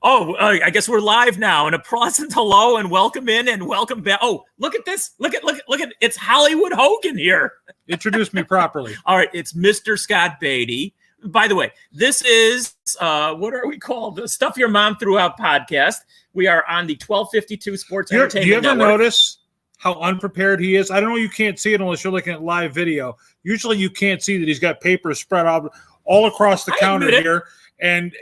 I guess we're live now. And a pleasant hello and welcome in and welcome back. Oh, look at this. Look at it's Hollywood Hogan here. Introduce me properly. All right, it's Mr. Scott Beatty. By the way, this is what are we called? The Stuff Your Mom Threw Out podcast. We are on the 1252 Sports Entertainment Do you ever Network. notice how unprepared he is? I don't know. You can't see it unless you're looking at live video. Usually, you can't see that he's got papers spread out all across the counter here. And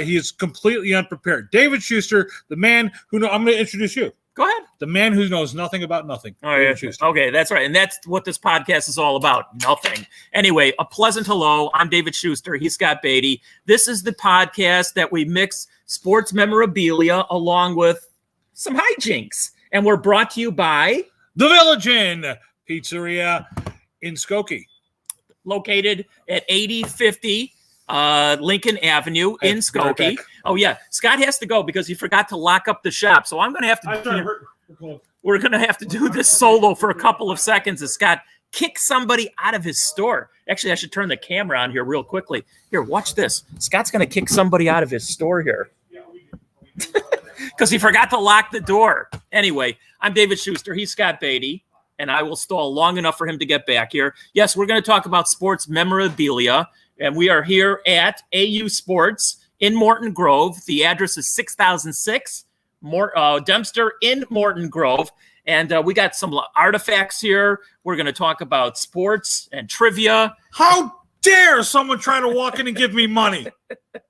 he's completely unprepared. David Schuster, the man who I'm going to introduce you. Go ahead. The man who knows nothing about nothing. Oh, yeah. Okay, that's right. And that's what this podcast is all about. Nothing. Anyway, a pleasant hello. I'm David Schuster. He's Scott Beatty. This is the podcast that we mix sports memorabilia along with some hijinks. And we're brought to you by The Village Inn Pizzeria in Skokie. Located at 8050 Lincoln Avenue in Skokie. Oh, yeah. Scott has to go because he forgot to lock up the shop. So I'm going to have to we're going to have to do this solo for a couple of seconds as Scott kicks somebody out of his store. Actually, I should turn the camera on here real quickly. Here, watch this. Scott's going to kick somebody out of his store here because he forgot to lock the door. Anyway, I'm David Schuster. He's Scott Beatty, and I will stall long enough for him to get back here. Yes, we're going to talk about sports memorabilia. And we are here at AU Sports in Morton Grove. The address is 6006 Dempster in Morton Grove. And we got some artifacts here. We're going to talk about sports and trivia. How dare someone try to walk in and give me money?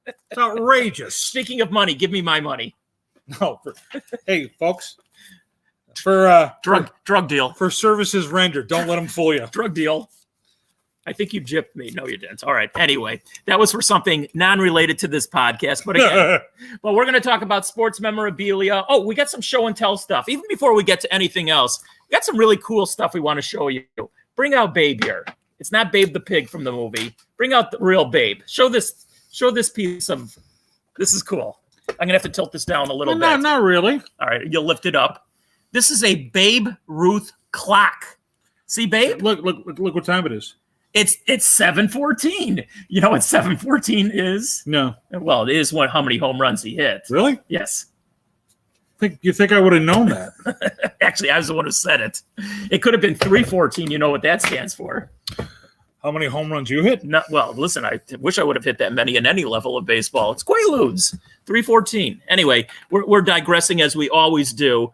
It's outrageous. Speaking of money, give me my money. No, hey, folks. For drug deal. For services rendered. Don't let them fool you. Drug deal. I think you gypped me. No, you didn't. All right. Anyway, that was for something non-related to this podcast. But again, well, we're going to talk about sports memorabilia. Oh, we got some show and tell stuff. Even before we get to anything else, we got some really cool stuff we want to show you. Bring out Babe here. It's not Babe the pig from the movie. Bring out the real Babe. Show this piece of. This is cool. I'm going to have to tilt this down a little bit. Not really. All right. You'll lift it up. This is a Babe Ruth clock. See, Babe? Look what time it is. It's 7:14. You know what 7:14 is? No. Well, it is how many home runs he hit. Really? Yes. You think I would have known that? Actually, I was the one who said it. It could have been 314. You know what that stands for? How many home runs you hit? Well, listen, I wish I would have hit that many in any level of baseball. It's Quaaludes. 314. Anyway, we're digressing as we always do.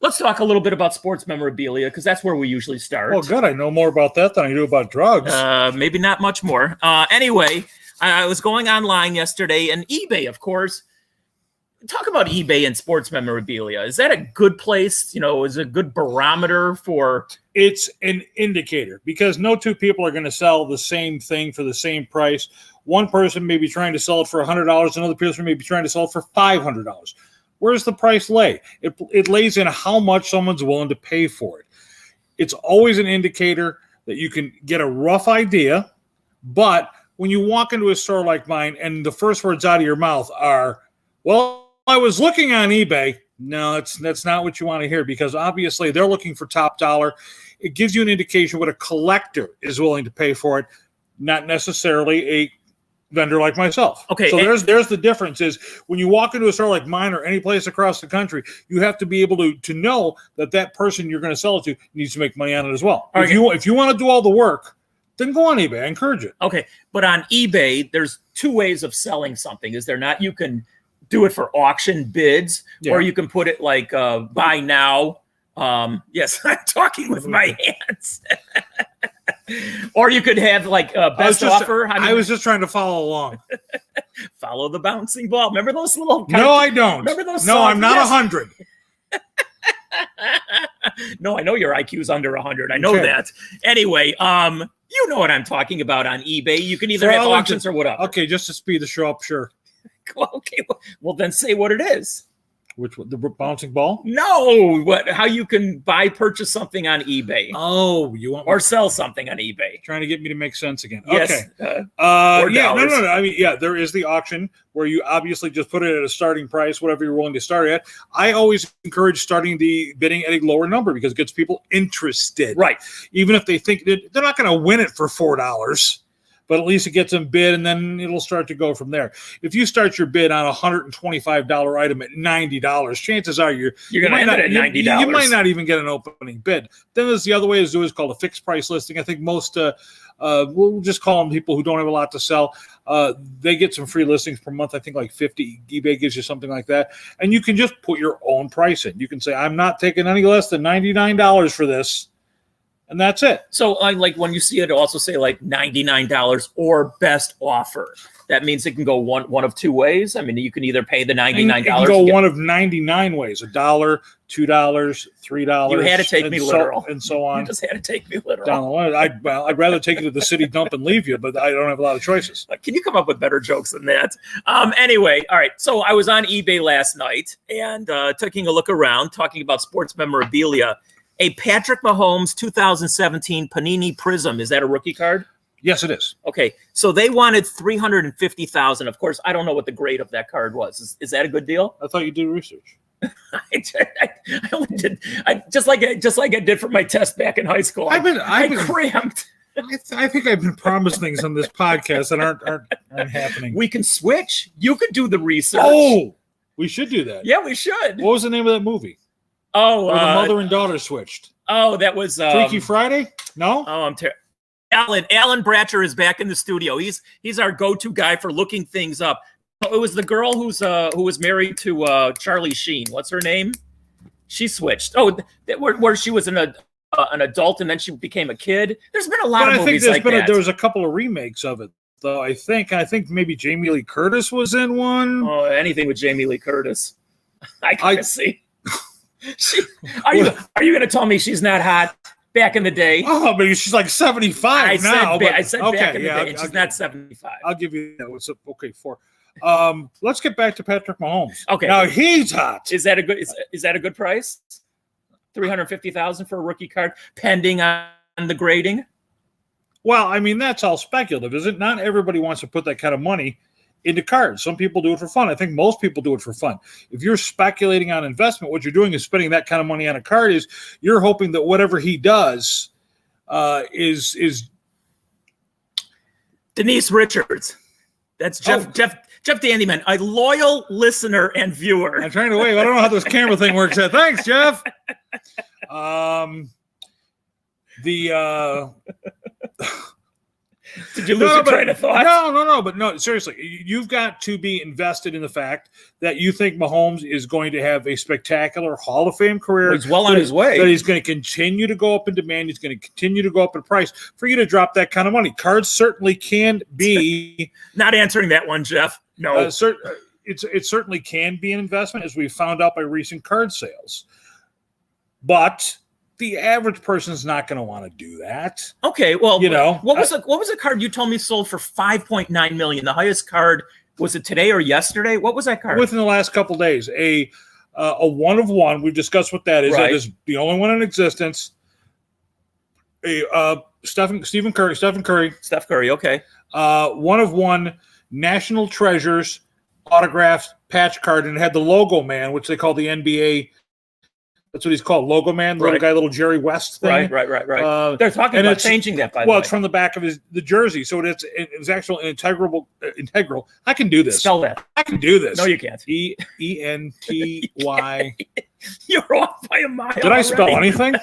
Let's talk a little bit about sports memorabilia because that's where we usually start. Oh, good. I know more about that than I do about drugs. Maybe not much more. Anyway, I was going online yesterday and eBay, of course. Talk about eBay and sports memorabilia. Is that a good place? Is it a good barometer for? It's an indicator because no two people are going to sell the same thing for the same price. One person may be trying to sell it for $100. Another person may be trying to sell it for $500. Where's the price lay? It lays in how much someone's willing to pay for it. It's always an indicator that you can get a rough idea, but when you walk into a store like mine and the first words out of your mouth are, well, I was looking on eBay. No, that's not what you want to hear because obviously they're looking for top dollar. It gives you an indication what a collector is willing to pay for it, not necessarily a vendor like myself. Okay. So there's the difference is when you walk into a store like mine or any place across the country, you have to be able to know that person you're going to sell it to needs to make money on it as well. Okay. If you want to do all the work, then go on eBay. I encourage it. Okay. But on eBay, there's two ways of selling something. Is there not? You can do it for auction bids or you can put it like buy now. Yes, I'm talking with my hands. Or you could have like best offer. I was just trying to follow along. Follow the bouncing ball. Remember those little? No, I don't. Remember those? No, I'm not 100. No, I know your IQ's under 100. I know that. Anyway, you know what I'm talking about on eBay. You can either have auctions or whatever. Okay, just to speed the show up, sure. Okay, well then say what it is. Which the bouncing ball? No, how you can purchase something on eBay. Oh, you want or sell something on eBay? Trying to get me to make sense again. Yes, okay. No. I mean, yeah, there is the auction where you obviously just put it at a starting price, whatever you're willing to start at. I always encourage starting the bidding at a lower number because it gets people interested. Right. Even if they think they're not going to win it for $4. but at least it gets them bid, and then it'll start to go from there. If you start your bid on a $125 item at $90, chances are you're going to end it at $90. You might not even get an opening bid. Then there's the other way to do it is called a fixed price listing. I think most we'll just call them people who don't have a lot to sell. They get some free listings per month. I think like 50. eBay gives you something like that. And you can just put your own price in. You can say, I'm not taking any less than $99 for this. And that's it. So like when you see it, it'll also say like $99 or best offer. That means it can go one of two ways. I mean, you can either pay the $99. It can go one of 99 ways: $1, $2, $3. You had to take me literal, and so on. You just had to take me literal. Down the line, I'd rather take you to the city dump and leave you, but I don't have a lot of choices. Can you come up with better jokes than that? Anyway, all right. So I was on eBay last night and taking a look around, talking about sports memorabilia. A Patrick Mahomes 2017 Panini Prism. Is that a rookie card? Yes, it is. Okay, so they wanted $350,000. Of course, I don't know what the grade of that card was. Is that a good deal? I thought you did research. I only did. Just like I did for my test back in high school. I've been cramped. I think I've been promised things on this podcast that aren't happening. We can switch. You could do the research. Oh, we should do that. Yeah, we should. What was the name of that movie? Oh, where the mother and daughter switched. Oh, that was Freaky Friday. No. Oh, I'm terrible. Alan Bratcher is back in the studio. He's our go-to guy for looking things up. It was the girl who was married to Charlie Sheen. What's her name? She switched. Oh, where she was an adult and then she became a kid. There's been a lot of movies like that. There was a couple of remakes of it, though. I think maybe Jamie Lee Curtis was in one. Oh, anything with Jamie Lee Curtis, I can see. Are you going to tell me she's not hot? Back in the day. Oh, but she's like 75 now. I said back in the day, and she's not 75. I'll give you that. What's up? Okay, 4. Let's get back to Patrick Mahomes. Okay. Now he's hot. Is that a good price? $350,000 for a rookie card, pending on the grading? Well, I mean, that's all speculative, isn't it? Not everybody wants to put that kind of money into cards. Some people do it for fun. I think most people do it for fun. If you're speculating on investment, what you're doing is spending that kind of money on a card. Is you're hoping that whatever he does is Denise Richards. That's Jeff Dandyman, a loyal listener and viewer. I'm trying to wait. I don't know how this camera thing works. Thanks, Jeff. Did you lose your train of thought? No. But no, seriously, you've got to be invested in the fact that you think Mahomes is going to have a spectacular Hall of Fame career. He's well on his way. That he's going to continue to go up in demand. He's going to continue to go up in price. For you to drop that kind of money, cards certainly can be. Not answering that one, Jeff. No. It certainly can be an investment, as we found out by recent card sales. But the average person's not going to want to do that. Okay, well, what was a card you told me sold for $5.9 million? The highest card, was it today or yesterday? What was that card? Within the last couple of days, a 1 of 1. We've discussed what that is. Right. That is the only one in existence. Steph Curry. Okay. 1 of 1 National Treasures autographed patch card, and it had the logo man, which they call the NBA. That's what he's called, Logo Man, little guy, little Jerry West thing. Right. They're talking about changing that, by the way. Well, it's from the back of the jersey, so it's actually integral. I can do this. Spell that. I can do this. No, you can't. ENTY. You're off by a mile. Did I spell anything?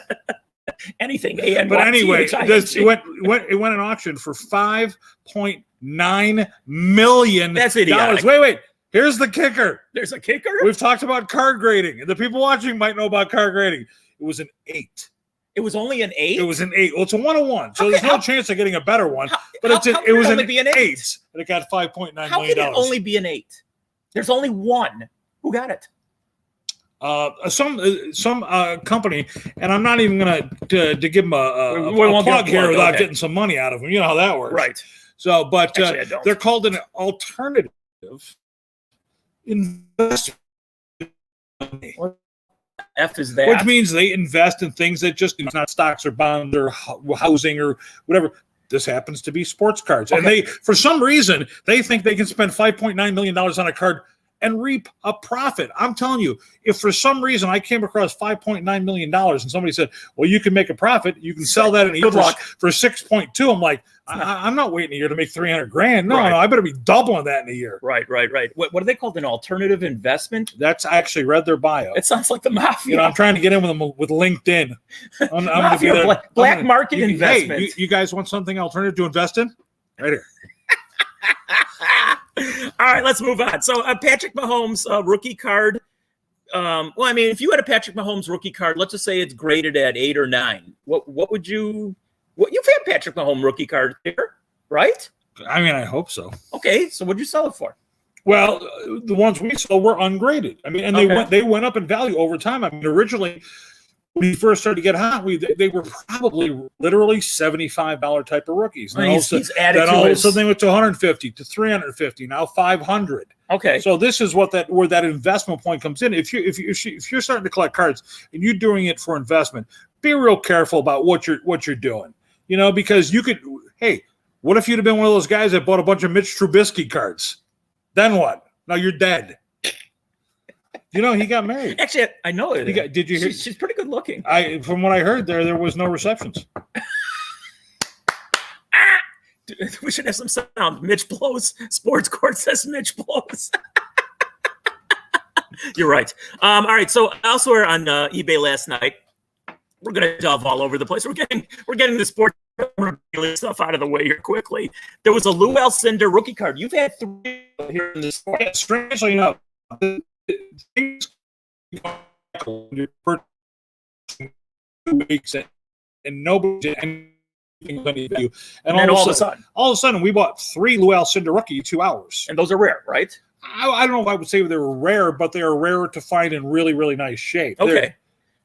Anything. But anyway, it went in auction for $5.9 million. That's idiotic. Wait. Here's the kicker. There's a kicker? We've talked about card grading, and the people watching might know about card grading. It was an 8. It was only an 8? It was an 8. Well, it's a 1 of 1, so there's no chance of getting a better one. But it was an 8, and it got $5.9 million. How can it only be an 8? There's only one. Who got it? Some company, and I'm not even going to give them a plug here without getting some money out of them. You know how that works. Right. So, but actually, they're called an alternative investment. What F is that? Which means they invest in things that just not stocks or bonds or housing or whatever. This happens to be sports cards. Okay. And for some reason, they think they can spend $5.9 million on a card and reap a profit. I'm telling you, if for some reason I came across $5.9 million and somebody said, well, you can make a profit, you can sell that in a year for 6.2. I'm like, I'm not waiting a year to make 300 grand. No, I better be doubling that in a year. Right. What are they called? An alternative investment? That's I actually read their bio. It sounds like the mafia. You know, I'm trying to get in with them with LinkedIn. I'm mafia, gonna be there. black market investment. Hey, you guys want something alternative to invest in? Right here. All right, let's move on. So Patrick Mahomes rookie card. Well, I mean, if you had a Patrick Mahomes rookie card, let's just say it's graded at 8 or 9. What would you? What you've had Patrick Mahomes rookie card here, right? I mean, I hope so. Okay, so what'd you sell it for? Well, the ones we sold were ungraded. I mean, and they went up in value over time. I mean, originally when we first started to get hot, they were probably literally $75 type of rookies. And he's added then all of a sudden they went to 150 to 350, now 500. Okay. So this is where that investment point comes in. If you're starting to collect cards and you're doing it for investment, be real careful about what you're doing. You know, because you could. Hey, what if you'd have been one of those guys that bought a bunch of Mitch Trubisky cards? Then what? Now you're dead. You know, he got married. Actually, I know it. Did you hear? She's pretty good looking. From what I heard, there was no receptions. We should have some sound. Mitch blows. Sports Court says Mitch blows. You're right. All right. So elsewhere on eBay last night, we're gonna delve all over the place. We're getting the sports stuff out of the way here quickly. There was a Lou Alcindor rookie card. You've had 3 here in the sport. Yeah, strangely enough, weeks and nobody did anything. And then all of a sudden, we bought 3 Lou Alcindor rookie in 2 hours. And those are rare, right? I don't know if I would say they were rare, but they are rarer to find in really, really nice shape. Okay.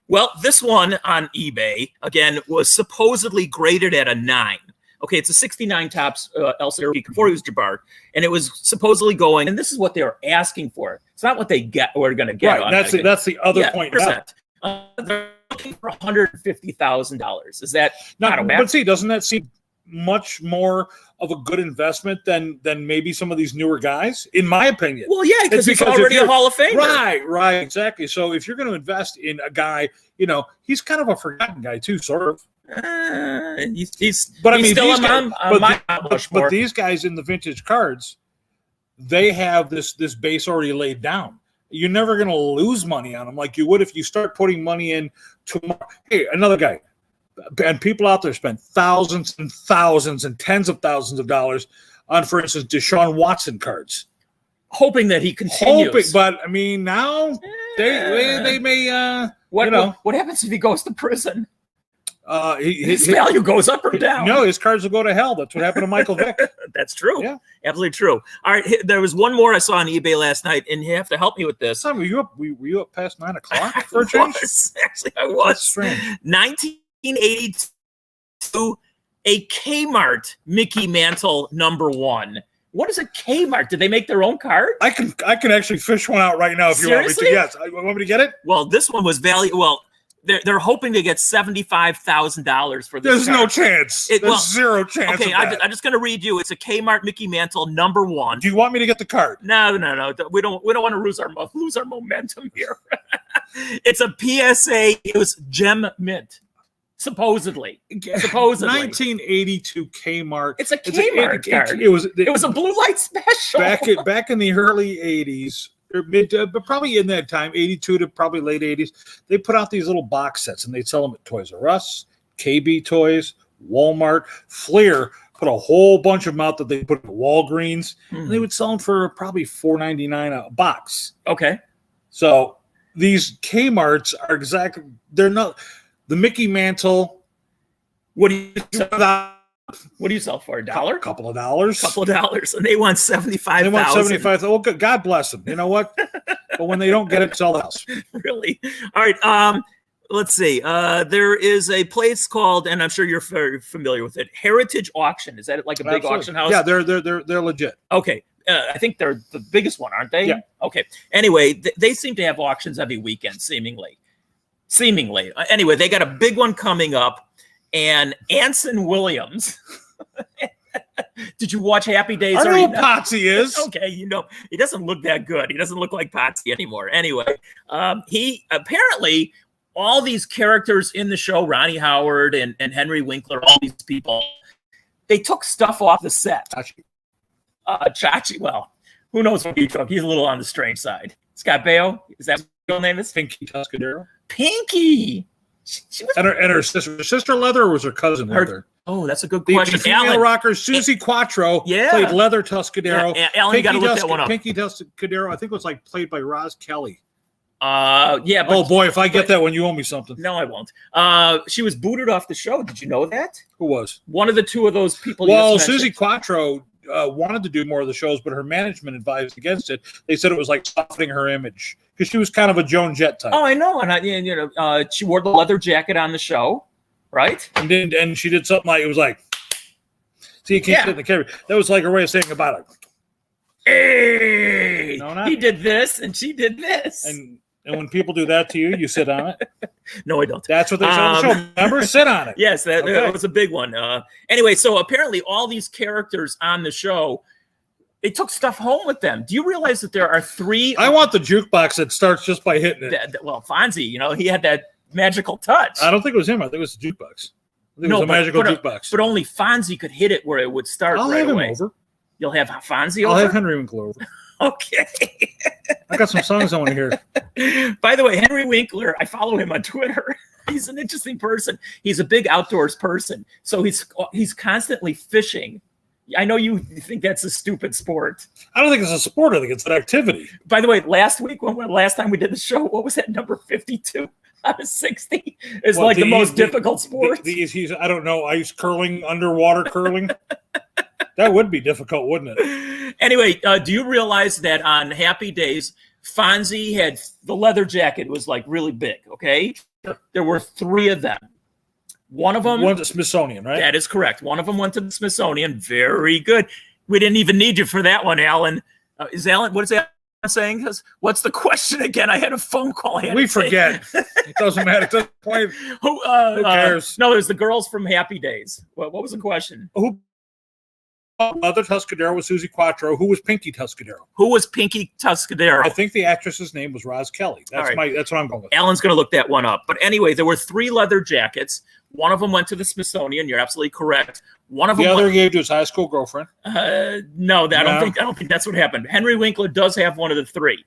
Well, this one on eBay, again, was supposedly graded at a 9. Okay, it's a 69 tops Alcindor before he was Jabbar, and it was supposedly going, and this is what they were asking for. It's not what they were going to get. Right, that's the other point. They're looking for $150,000. Is that not a bad? But see, doesn't that seem much more of a good investment than maybe some of these newer guys, in my opinion? Well, yeah, because he's already a Hall of Famer. Right, exactly. So if you're going to invest in a guy, you know, he's kind of a forgotten guy too, sort of. But I mean, but these guys in the vintage cards, they have this base already laid down. You're never going to lose money on them like you would if you start putting money in tomorrow. Hey, another guy. And people out there spend thousands and thousands and tens of thousands of dollars on, for instance, Deshaun Watson cards, hoping that he continues. But I mean, now they may. What happens if he goes to prison? His value goes up or down. No, his cards will go to hell. That's what happened to Michael Vick. That's true. Yeah, absolutely true. All right, there was one more I saw on eBay last night, and you have to help me with this. Were you up past 9 o'clock for a change? Actually, I was. That's strange. 1982, a Kmart Mickey Mantle #1. What is a Kmart? Did they make their own card? I can actually fish one out right now if you want me to. Yes, want me to get it? Well, this one was value. Well, they're hoping to get $75,000 for this. There's no chance. There's zero chance. Okay, I'm just going to read you. It's a Kmart Mickey Mantle #1. Do you want me to get the card? No. We don't want to lose our momentum here. It's a PSA. It was gem mint. Supposedly. 1982 Kmart. It's a Kmart card. It was a blue light special. Back in the early 80s, or but probably in that time, 82 to probably late 80s, they put out these little box sets and they'd sell them at Toys R Us, KB Toys, Walmart. Fleer put a whole bunch of them out that they put at Walgreens, and they would sell them for probably $4.99 a box. Okay. So these Kmarts are they're not the Mickey Mantle. What do you sell for? $1? Couple of dollars, and they want $75,000. They want $75,000. Oh, God bless them. You know what? But when they don't get it, sell the house. Really? All right. Let's see. There is a place called, and I'm sure you're very familiar with it, Heritage Auction. Is that like a big auction house? Yeah, they're legit. Okay. I think they're the biggest one, aren't they? Yeah. Okay. Anyway, they seem to have auctions every weekend, seemingly. Anyway, they got a big one coming up, and Anson Williams Did you watch Happy Days? I know who Potsy is. Okay, you know, he doesn't look that good. He doesn't look like Potsy anymore. Anyway, he apparently, all these characters in the show, Ronnie Howard and Henry Winkler, all these people, they took stuff off the set. Chachi, well, who knows what he took? He's a little on the strange side. Scott Baio, is that what his real name is? Pinky Tuscadero. Pinky. She was, and her sister Leather, or was her cousin Leather? Oh, that's a good question. The female rocker Susie Quattro played Leather Tuscadero. Yeah, Alan, you got to look that one up. Pinky Tuscadero, I think, was like played by Roz Kelly. Yeah. But, oh boy, if I get that one, you owe me something. No, I won't. She was booted off the show. Did you know that? Who was? One of the two of those people. Well, Susie Quattro wanted to do more of the shows, but her management advised against it. They said it was like softening her image because she was kind of a Joan Jett type. Oh, I know, and she wore the leather jacket on the show, right? And she did something like, it was like, see, you can't sit in the camera. That was like her way of saying about it. Hey, he did this and she did this. And when people do that to you, you sit on it. No, I don't. That's what they said on the show. Remember, sit on it. Yes, that was a big one. Anyway, so apparently all these characters on the show, they took stuff home with them. Do you realize that there are 3? I want the jukebox that starts just by hitting it. Well, Fonzie, he had that magical touch. I don't think it was him. I think it was the jukebox. I think it was a magical jukebox. But only Fonzie could hit it where it would start I'll right have him away. Over. You'll have Fonzie over? I'll have Henry Winkler over. Okay. I got some songs I want to hear. By the way, Henry Winkler, I follow him on Twitter. He's an interesting person. He's a big outdoors person. So he's constantly fishing. I know you think that's a stupid sport. I don't think it's a sport. I think it's an activity. By the way, last time we did the show, what was that number 52 out of 60? It's like the most difficult sport. I don't know, ice curling, underwater curling. That would be difficult, wouldn't it? Anyway, do you realize that on Happy Days, Fonzie had the leather jacket was like really big, okay? There were 3 of them. One of them went to Smithsonian, right? That is correct. One of them went to the Smithsonian. Very good. We didn't even need you for that one, Alan. What is Alan saying? What's the question again? I had a phone call. We forget. It doesn't matter. It doesn't play. Who cares? No, there's the girls from Happy Days. What was the question? Who? Leather Tuscadero was Susie Quattro. Who was Pinky Tuscadero? Who was Pinky Tuscadero? I think the actress's name was Roz Kelly. That's what I'm going with. Alan's going to look that one up. But anyway, there were 3 leather jackets. One of them went to the Smithsonian. You're absolutely correct. One of them. The other gave to his high school girlfriend. No, I don't think that's what happened. Henry Winkler does have one of the 3.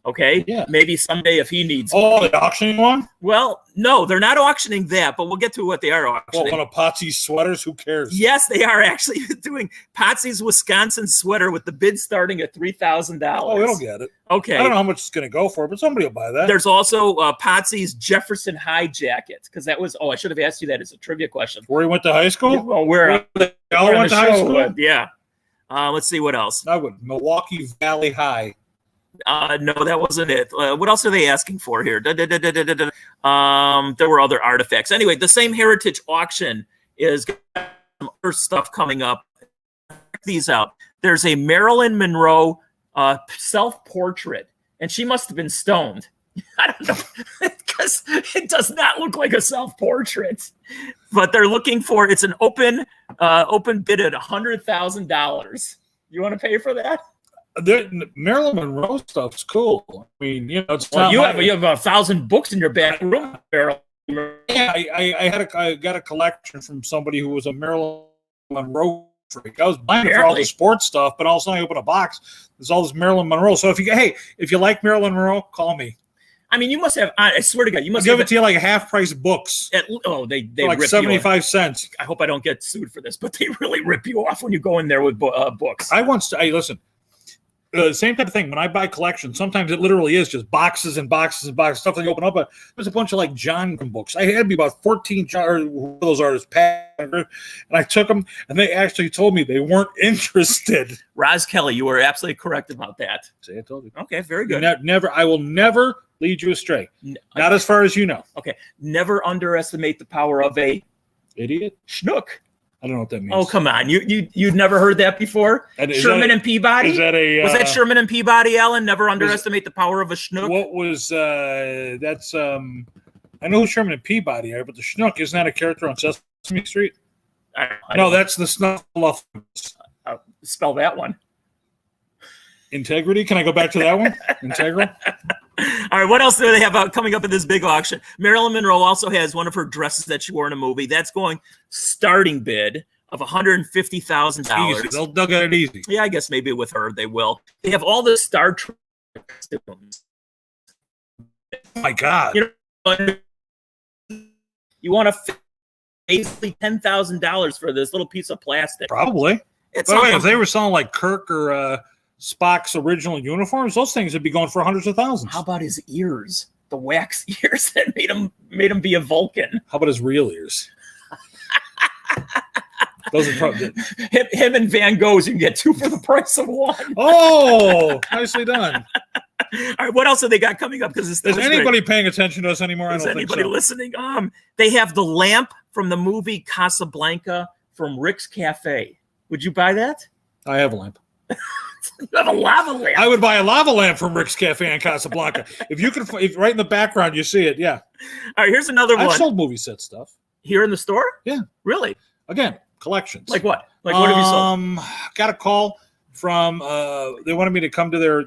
Okay. Yeah. Maybe someday if he needs. Oh, the auctioning one? Well, no, they're not auctioning that, but we'll get to what they are auctioning. Well, one of Potsy's sweaters? Who cares? Yes, they are actually doing Potsy's Wisconsin sweater with the bid starting at $3,000. Oh, we don't get it. Okay. I don't know how much it's going to go for, but somebody will buy that. There's also Potsy's Jefferson High jacket, because that was, I should have asked you that as a trivia question. Where he went to high school? Yeah, well, where they all went to high school? Yeah. Let's see what else. I would. Milwaukee Valley High. No, that wasn't it. What else are they asking for here? There were other artifacts. Anyway, the same heritage auction is got some other stuff coming up. Check these out. There's a Marilyn Monroe self-portrait, and she must have been stoned. I don't know, because it does not look like a self-portrait. But they're looking for, it's an open bid at $100,000. You want to pay for that? Marilyn Monroe stuff's cool. I mean, it's you have 1,000 books in your back room, Marilyn. Yeah, I got a collection from somebody who was a Marilyn Monroe freak. I was buying it for all the sports stuff, but all of a sudden I open a box, there's all this Marilyn Monroe. So if you like Marilyn Monroe, call me. I mean, you must have. I swear to God, you must give it to you like half price books. They like 75 cents. I hope I don't get sued for this, but they really rip you off when you go in there with books. Listen. Same type of thing. When I buy collections, sometimes it literally is just boxes and boxes and boxes, stuff that you open up. There's a bunch of like John books. I had me about 14 of those artists, and I took them, and they actually told me they weren't interested. Roz Kelly, you were absolutely correct about that. See, I told you. Okay, very good. I will never lead you astray. Not as far as you know. Okay, never underestimate the power of a idiot schnook. I don't know what that means. Oh, come on. You'd never heard that before? Sherman and Peabody? Was that Sherman and Peabody, Alan? Never underestimate the power of a schnook? What was, I know who Sherman and Peabody are, but the schnook, isn't that a character on Sesame Street? No, that's the Snuffleupagus. Spell that one. Integrity. Can I go back to that one? Integral. All right, what else do they have coming up in this big auction? Marilyn Monroe also has one of her dresses that she wore in a movie. That's going starting bid of $150,000. They'll get it easy. Yeah, I guess maybe with her they will. They have all the Star Trek costumes. Oh my God! You want to basically $10,000 for this little piece of plastic? Probably. By the way, if they were selling like Kirk or Spock's original uniforms, those things would be going for hundreds of thousands. How about his ears? The wax ears that made him be a Vulcan. How about his real ears? Those are probably him and Van Gogh's. You can get two for the price of one. Oh, nicely done. All right, what else have they got coming up? Because is anybody paying attention to us anymore? Is anybody listening? They have the lamp from the movie Casablanca from Rick's Cafe. Would you buy that? I have a lamp. You have a lava lamp. I would buy a lava lamp from Rick's Cafe in Casablanca. If right in the background you see it, yeah. All right, here's another one. I've sold movie set stuff. Here in the store? Yeah. Really? Again, collections. Like what? Like what have you sold? Got a call from they wanted me to come to their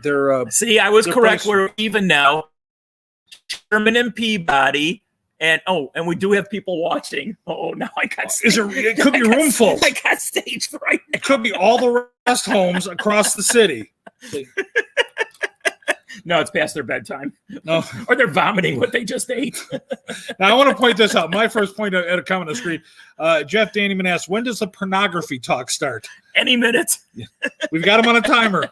see, I was correct. Place. We're even now. Sherman and Peabody. And we do have people watching. Oh, now I got staged. It could be room full. I got staged right now. It could be all the rest homes across the city. No, it's past their bedtime. No, or they're vomiting what they just ate. Now I want to point this out. My first point at a comment on the screen. Jeff Dannyman asked, "When does the pornography talk start?" Any minute. We've got him on a timer.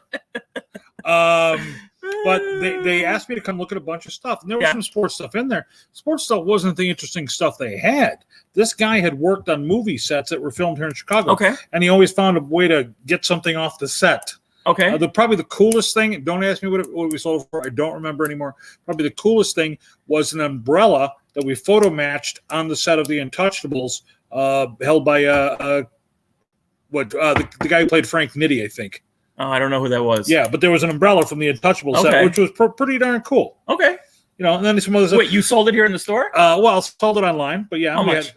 But they asked me to come look at a bunch of stuff. And there was some sports stuff in there. Sports stuff wasn't the interesting stuff they had. This guy had worked on movie sets that were filmed here in Chicago. Okay. And he always found a way to get something off the set. Okay. Probably the coolest thing, don't ask me what we sold it for. I don't remember anymore. Probably the coolest thing was an umbrella that we photo matched on the set of The Untouchables, held by the guy who played Frank Nitti, I think. Oh, I don't know who that was. Yeah, but there was an umbrella from the Untouchables set, which was pretty darn cool. Okay. You know, and then some other stuff. Wait, you sold it here in the store? Well, I sold it online, but yeah. How much?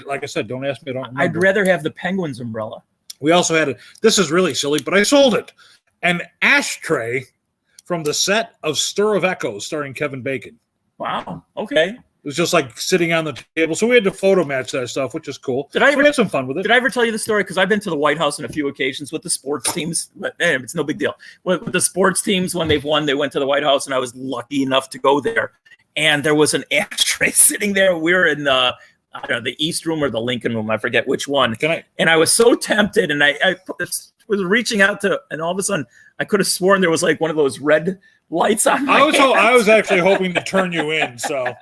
Like I said, don't ask me. I don't remember. I'd rather have the Penguins umbrella. We also had this is really silly, but I sold it. An ashtray from the set of Stir of Echoes starring Kevin Bacon. Wow. Okay. It was just like sitting on the table. So we had to photo match that stuff, which is cool. We had some fun with it. Did I ever tell you the story? Because I've been to the White House on a few occasions with the sports teams. But it's no big deal. With the sports teams, when they've won, they went to the White House, and I was lucky enough to go there. And there was an ashtray sitting there. We were in the East Room or the Lincoln Room. I forget which one. And I was so tempted, and I was reaching out to, and all of a sudden, I could have sworn there was like one of those red lights on my hands. I was actually hoping to turn you in, so...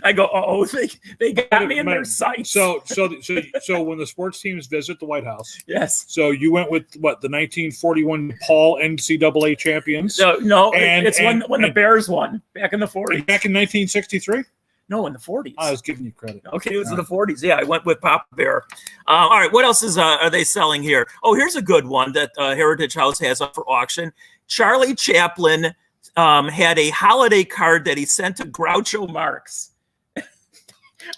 I go, they got me in their sights. So when the sports teams visit the White House, yes. So you went with the 1941 Paul NCAA champions? No, it's when the Bears won back in the 40s. Back in 1963? No, in the 40s. I was giving you credit. Okay, it was in the 40s. Yeah, I went with Papa Bear. All right, what else are they selling here? Oh, here's a good one that Heritage House has up for auction. Charlie Chaplin had a holiday card that he sent to Groucho Marx.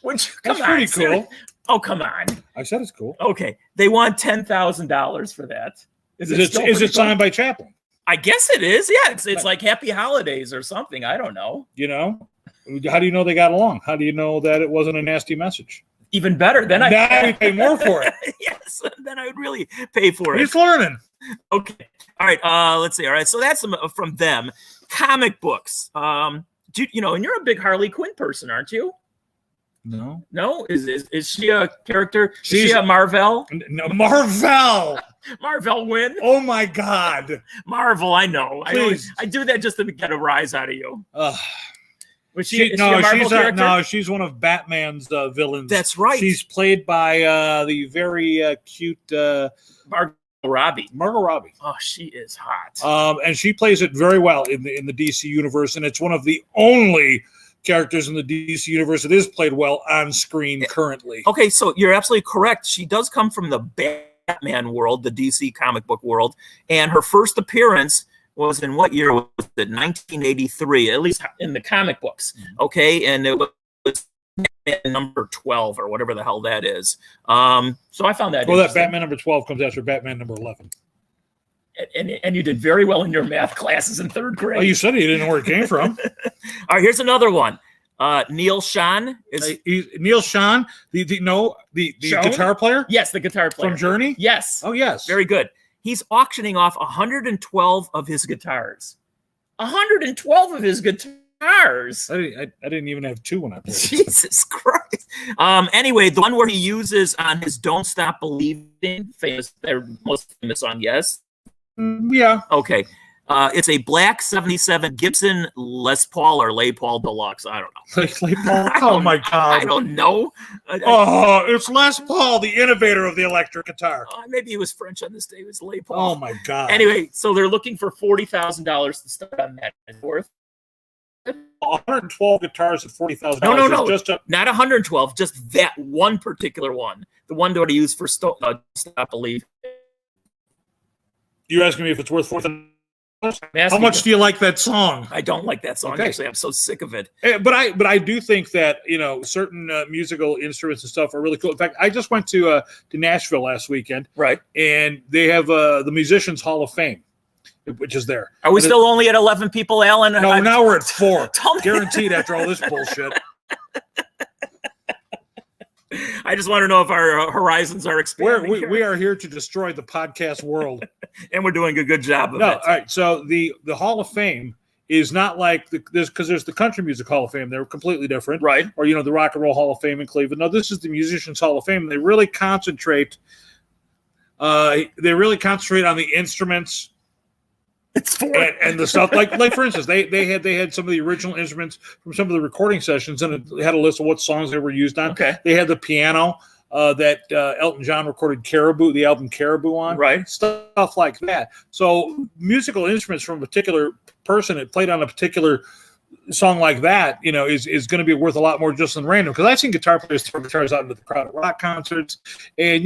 Which, that's pretty cool. Oh, come on. I said it's cool. Okay. They want $10,000 for that. Is it signed by Chaplin? I guess it is. Yeah, it's like Happy Holidays or something. I don't know. You know? How do you know they got along? How do you know that it wasn't a nasty message? Even better. Then now we pay more for it. Yes, then I would really pay for it. He's learning. Okay. All right. Let's see. All right. So that's from them. Comic books. And you're a big Harley Quinn person, aren't you? No. No? Is she a character? Is she a Marvel? No, Marvel. Marvel Wynn? Oh my God. Marvel, I know. Please. I do that just to get a rise out of you. Was she a Marvel character? No, she's one of Batman's villains. That's right. She's played by the very cute Margot Robbie. Oh, she is hot. And she plays it very well in the DC universe, and it's one of the only characters in the DC universe that is played well on screen currently. Okay, so you're absolutely correct. She does come from the Batman world, the DC comic book world, and her first appearance was in what year was it? 1983, at least in the comic books. Okay, and it was Batman number 12 or whatever the hell that is. So I found that. Well, that Batman number 12 comes after Batman number 11. And you did very well in your math classes in third grade. Oh, you said you didn't know where it came from. All right, here's another one. Neil Schon is Neil Schon, the guitar player. Yes, the guitar player from Journey. Yes. Oh, yes. Very good. He's auctioning off 112 of his guitars. 112 of his guitars. I didn't even have 2 when I played. Jesus Christ. Anyway, the one where he uses on his "Don't Stop Believing," famous, their most famous song. Yes. Yeah. Okay. It's a black 77 Gibson Les Paul or Les Paul Deluxe. I don't know. Les Paul? Oh, my God. I don't know. Oh, it's Les Paul, the innovator of the electric guitar. Maybe he was French on this day. It was Les Paul. Oh, my God. Anyway, so they're looking for $40,000 to start on that. It's worth 112 guitars at $40,000. No. Just not 112, just that one particular one. The one that I use for Stop Believe. You're asking me if it's worth $4,000? How much you. do you like that song? I don't like that song. Okay. Actually, I'm so sick of it. But I do think that certain musical instruments and stuff are really cool. In fact, I just went to Nashville last weekend, right? And they have the Musicians Hall of Fame, which is there. Are we still only at 11 people, Alan? No, now we're at 4. Guaranteed after all this bullshit. I just want to know if our horizons are expanding. We are here to destroy the podcast world. And we're doing a good job of it. All right. So the Hall of Fame is not like there's the Country Music Hall of Fame. They're completely different. Right. Or, the Rock and Roll Hall of Fame in Cleveland. No, this is the Musicians Hall of Fame. They really concentrate on the instruments. And the stuff like for instance, they had some of the original instruments from some of the recording sessions, and it had a list of what songs they were used on. Okay. They had the piano that Elton John recorded the album Caribou on. Right. Stuff like that. So musical instruments from a particular person that played on a particular song like that, is going to be worth a lot more just than random. Because I've seen guitar players throw guitars out into the crowd at rock concerts, and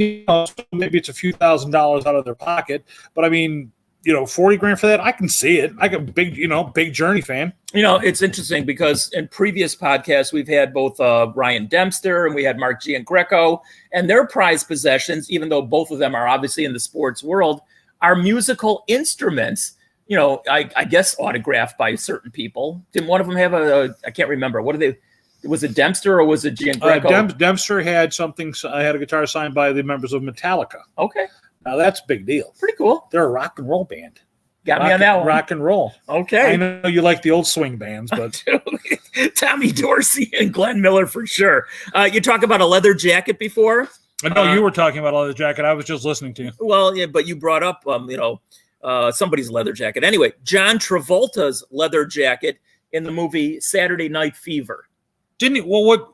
maybe it's a few $1,000s out of their pocket, but I mean, $40,000 for that, I can see it. I can big Journey fan. It's interesting because in previous podcasts we've had both Ryan Dempster and we had Mark Giangreco, and their prized possessions, even though both of them are obviously in the sports world, are musical instruments. I guess autographed by certain people. Didn't one of them have I can't remember. What did they? Was it Dempster or was it Giangreco? Dempster had something. I had a guitar signed by the members of Metallica. Okay. Now that's a big deal. Pretty cool. They're a rock and roll band. Got me on that one. Rock and roll. Okay. I know you like the old swing bands, but Tommy Dorsey and Glenn Miller for sure. You talk about a leather jacket before. I know you were talking about a leather jacket. I was just listening to you. Well, yeah, but you brought up somebody's leather jacket. Anyway, John Travolta's leather jacket in the movie Saturday Night Fever. Didn't he? Well, what?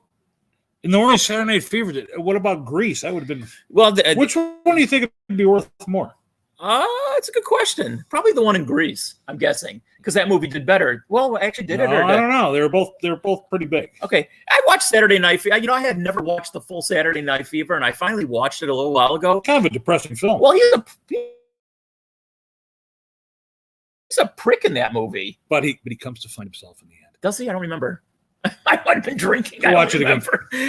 In the movie Saturday Night Fever, what about Grease? That would have been. Well, which one do you think would be worth more? It's a good question. Probably the one in Grease, I'm guessing, because that movie did better. Well, actually, did it? Or I don't know. They're both pretty big. Okay, I watched Saturday Night Fever. I had never watched the full Saturday Night Fever, and I finally watched it a little while ago. Kind of a depressing film. Well, he's a prick in that movie, but he comes to find himself in the end. Does he? I don't remember. I might have been drinking. Watch it again.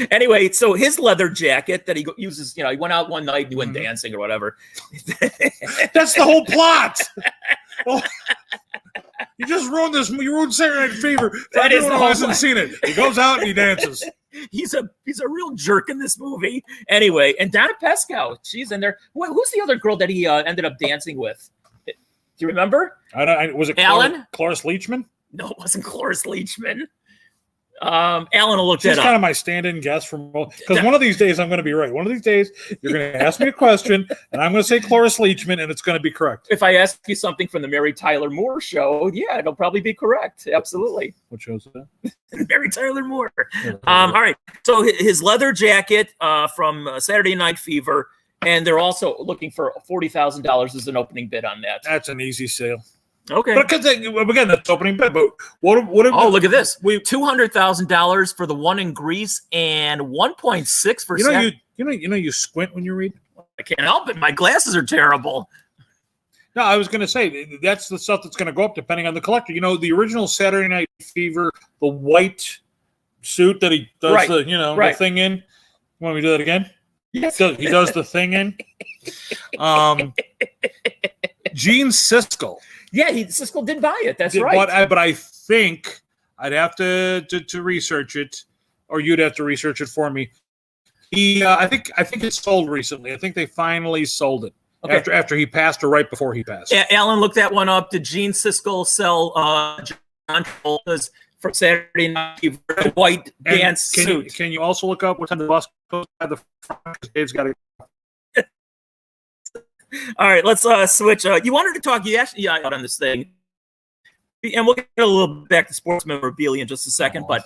Anyway, so his leather jacket that he uses, he went out one night and he went dancing or whatever. That's the whole plot. Oh, you just ruined this. You ruined Saturday Night Fever. That is the whole. Hasn't seen it. He goes out and he dances. He's a real jerk in this movie. Anyway, and Donna Pescow, she's in there. Who's the other girl that he ended up dancing with? Do you remember? Was it Alan? Cloris Leachman? No, it wasn't Cloris Leachman. Alan will look that up. She's kind of my stand-in guess because one of these days I'm going to be right. One of these days you're going to ask me a question and I'm going to say Cloris Leachman and it's going to be correct. If I ask you something from the Mary Tyler Moore show, yeah, it'll probably be correct. Absolutely. What show is that? Mary Tyler Moore. All right. So his leather jacket from Saturday Night Fever, and they're also looking for $40,000 as an opening bid on that. That's an easy sale. Okay. But again, that's opening bid. But what? Look at this. $200,000 for the one in Greece and 1.6 for. You squint when you read. I can't help it. My glasses are terrible. No, I was going to say that's the stuff that's going to go up depending on the collector. The original Saturday Night Fever, the white suit that he does Right. the the thing in. You want me to do that again? Yes. He does the thing in. Gene Siskel. Yeah, Siskel did buy it. That's right. But I think I'd have to research it, or you'd have to research it for me. I think it's sold recently. I think they finally sold it after he passed, or right before he passed. Alan looked that one up. Did Gene Siskel sell John Travolta's for Saturday Night Fever, the white dance suit? Can you also look up what time the bus goes by the front? Dave's got to. All right, let's switch. You wanted to talk, out on this thing, and we'll get a little back to sports memorabilia in just a second. But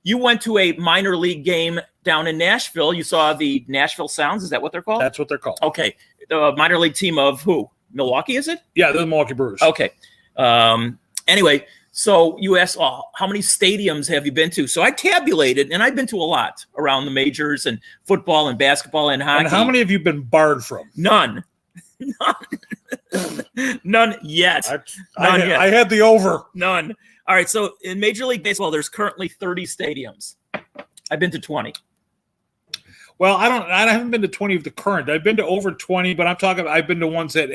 you went to a minor league game down in Nashville. You saw the Nashville Sounds. Is that what they're called? That's what they're called. Okay, the minor league team of who? Milwaukee, is it? Yeah, they're the Milwaukee Brewers. Okay. Anyway, so you asked, how many stadiums have you been to? So I tabulated, and I've been to a lot around the majors and football and basketball and hockey. And how many have you been barred from? None. None yet. I had the over. None. All right. So in Major League Baseball, there's currently 30 stadiums. I've been to 20. Well, I haven't been to 20 of the current. I've been to over 20, but I've been to ones that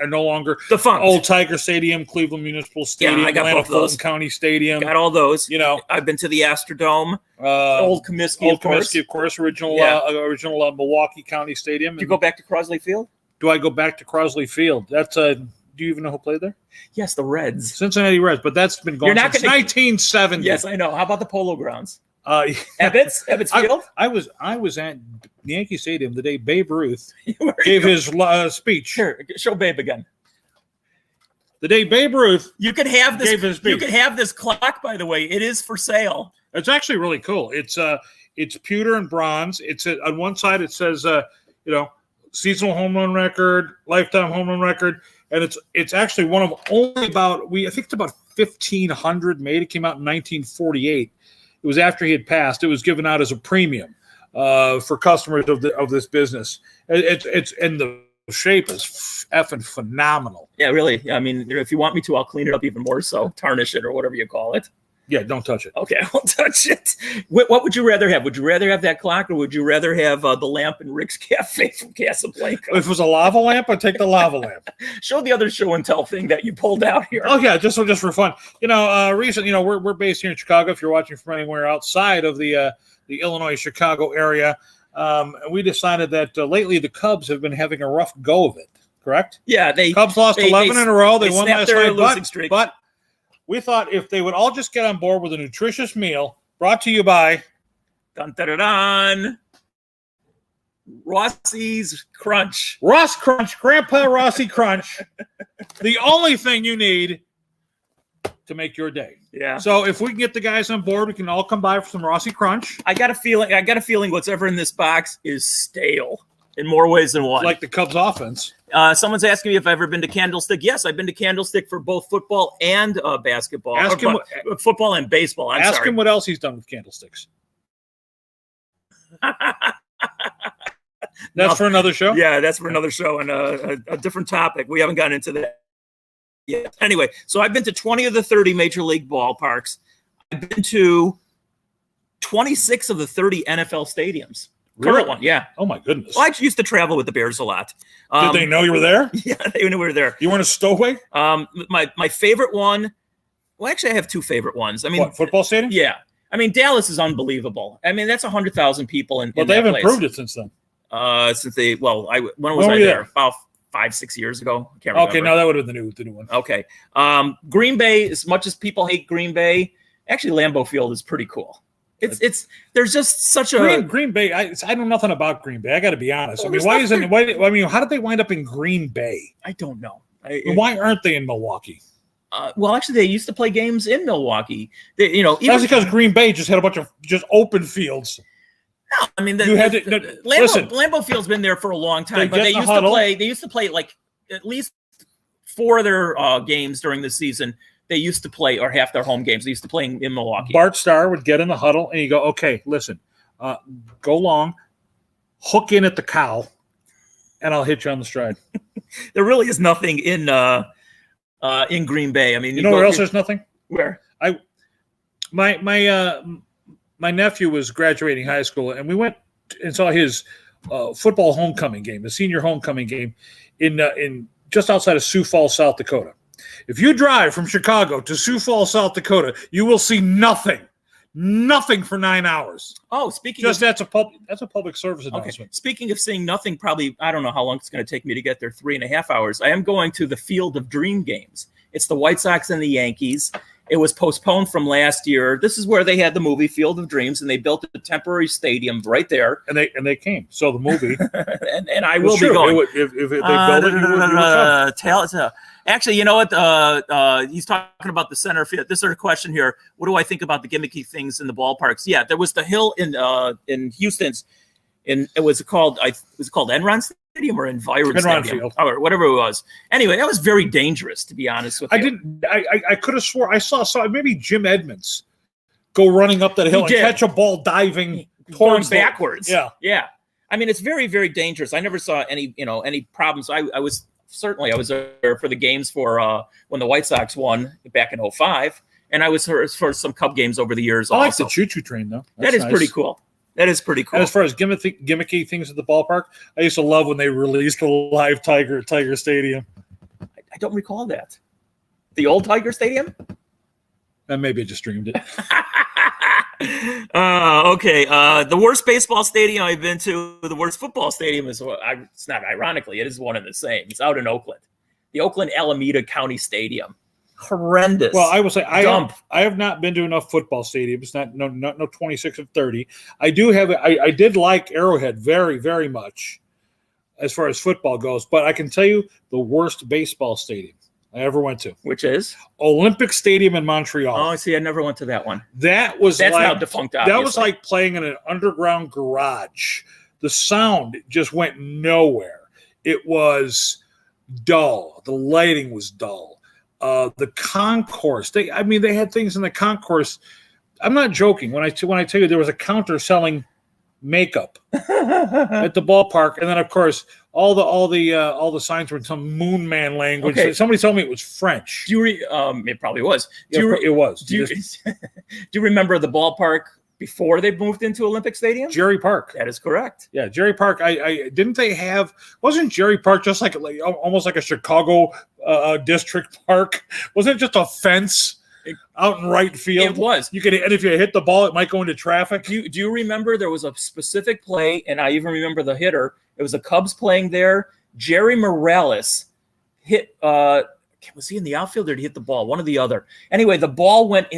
are no longer defunct. Old Tiger Stadium, Cleveland Municipal Stadium, I got Atlanta both those. Fulton County Stadium. Got all those. You I've been to the Astrodome, Old Comiskey, of course, original Milwaukee County Stadium. Did you go back to Crosley Field? Do I go back to Crosley Field? That's do you even know who played there? Yes, the Reds. Cincinnati Reds, but that's been going since 1970. Yes, I know. How about the Polo Grounds? Ebbets Field? I was at Yankee Stadium the day Babe Ruth gave his speech. Sure, show Babe again. The day Babe Ruth gave his speech. You could have this clock, by the way. It is for sale. It's actually really cool. It's pewter and bronze. It's on one side it says seasonal home run record, lifetime home run record, and it's actually one of only about 1,500 made. It came out in 1948. It was after he had passed. It was given out as a premium for customers of this business. It's and the shape is effing phenomenal. Yeah, really. I mean, if you want me to, I'll clean it up even more so, tarnish it or whatever you call it. Yeah, don't touch it. Okay, I won't touch it. What would you rather have? Would you rather have that clock, or would you rather have the lamp in Rick's Cafe from Casablanca? If it was a lava lamp, I'd take the lava lamp. Show the other show and tell thing that you pulled out here. Oh yeah, just for fun. Recently, we're based here in Chicago. If you're watching from anywhere outside of the Illinois Chicago area, we decided that lately the Cubs have been having a rough go of it. Correct? Yeah, Cubs lost 11 in a row. They won last night, but we thought if they would all just get on board with a nutritious meal brought to you by Rossi's Crunch. Ross Crunch, Grandpa Rossi Crunch. The only thing you need to make your day. Yeah. So if we can get the guys on board, we can all come by for some Rossi Crunch. I got a feeling what's ever in this box is stale in more ways than one. Like the Cubs offense. Someone's asking me if I've ever been to Candlestick. Yes, I've been to Candlestick for both football and basketball. Football and baseball. Ask him what else he's done with candlesticks. That's for another show? Yeah, that's for another show and a different topic. We haven't gotten into that yet. Anyway, so I've been to 20 of the 30 major league ballparks. I've been to 26 of the 30 NFL stadiums. Really? Current one, yeah. Oh, my goodness. Well, I used to travel with the Bears a lot. Did they know you were there? Yeah, they knew we were there. You weren't a stowaway? My favorite one, well, actually, I have two favorite ones. I mean, football stadium? Yeah. I mean, Dallas is unbelievable. I mean, that's 100,000 people in Well, they've improved it since then. When was I there? About 5-6 years ago. I can't remember. Okay, no, that would have been the new one. Okay. Green Bay, as much as people hate Green Bay, actually Lambeau Field is pretty cool. There's just such a Green Bay. I know nothing about Green Bay. I got to be honest. Well, how did they wind up in Green Bay? I don't know. Why aren't they in Milwaukee? Well, actually, they used to play games in Milwaukee. That's because Green Bay just had a bunch of just open fields. No, I mean, Lambeau Field's been there for a long time, but they used to play like at least 4 of their games during the season. They used to play, or half their home games, they used to play in Milwaukee. Bart Starr would get in the huddle, and you go, okay, listen, go long, hook in at the cow, and I'll hit you on the stride. There really is nothing in Green Bay. I mean, you know where else there's nothing? Where? My my nephew was graduating high school, and we went and saw his football homecoming game, the senior homecoming game, in just outside of Sioux Falls, South Dakota. If you drive from Chicago to Sioux Falls, South Dakota, you will see nothing for 9 hours. Oh, speaking just of, that's a public service announcement. Okay. Speaking of seeing nothing, probably I don't know how long it's going to take me to get there. 3.5 hours. I am going to the Field of Dream games. It's the White Sox and the Yankees. It was postponed from last year. This is where they had the movie Field of Dreams, and they built a temporary stadium right there. And they came. So the movie, and I will be going. If they build it, you would come. Actually, you know what? He's talking about the center field. This is a question here. What do I think about the gimmicky things in the ballparks? Yeah, there was the hill in Houston's. It was called Enron Stadium or Environ Stadium, Field, or whatever it was. Anyway, that was very dangerous, to be honest with you. I could have swore I saw maybe Jim Edmonds go running up that hill and catch a ball diving towards backwards. Yeah. I mean, it's very, very dangerous. I never saw any problems. I was there for the games for when the White Sox won back in 2005, and I was for some Cub games over the years. I like the choo-choo train though. That is nice. Pretty cool. That is pretty cool. And as far as gimmicky things at the ballpark, I used to love when they released the live tiger at Tiger Stadium. I don't recall that. The old Tiger Stadium? And maybe I just dreamed it. Okay. The worst baseball stadium I've been to, the worst football stadium is, it's not ironically, it is one and the same. It's out in Oakland. The Oakland Alameda County Stadium. Horrendous. Well, I will say I have not been to enough football stadiums. No 26 of 30. I did like Arrowhead very, very much as far as football goes, but I can tell you the worst baseball stadium I ever went to, which is Olympic Stadium in Montreal. Oh, see, I never went to that one. That's now defunct. Obviously. That was like playing in an underground garage. The sound just went nowhere. It was dull. The lighting was dull. The concourse. They had things in the concourse. I'm not joking when I tell you there was a counter selling makeup at the ballpark, and then of course all the signs were in some moon man language. Okay. Somebody told me it was French. Do you? It probably was. It was. Do you remember the ballpark before they moved into Olympic Stadium? Jerry Park. That is correct. Yeah, Jerry Park. Wasn't Jerry Park just like almost like a Chicago district park? Wasn't it just a fence out in right field? It was. And if you hit the ball, it might go into traffic. Do you remember there was a specific play, and I even remember the hitter. It was the Cubs playing there. Jerry Morales hit. Was he in the outfield or did he hit the ball? One or the other. Anyway, the ball went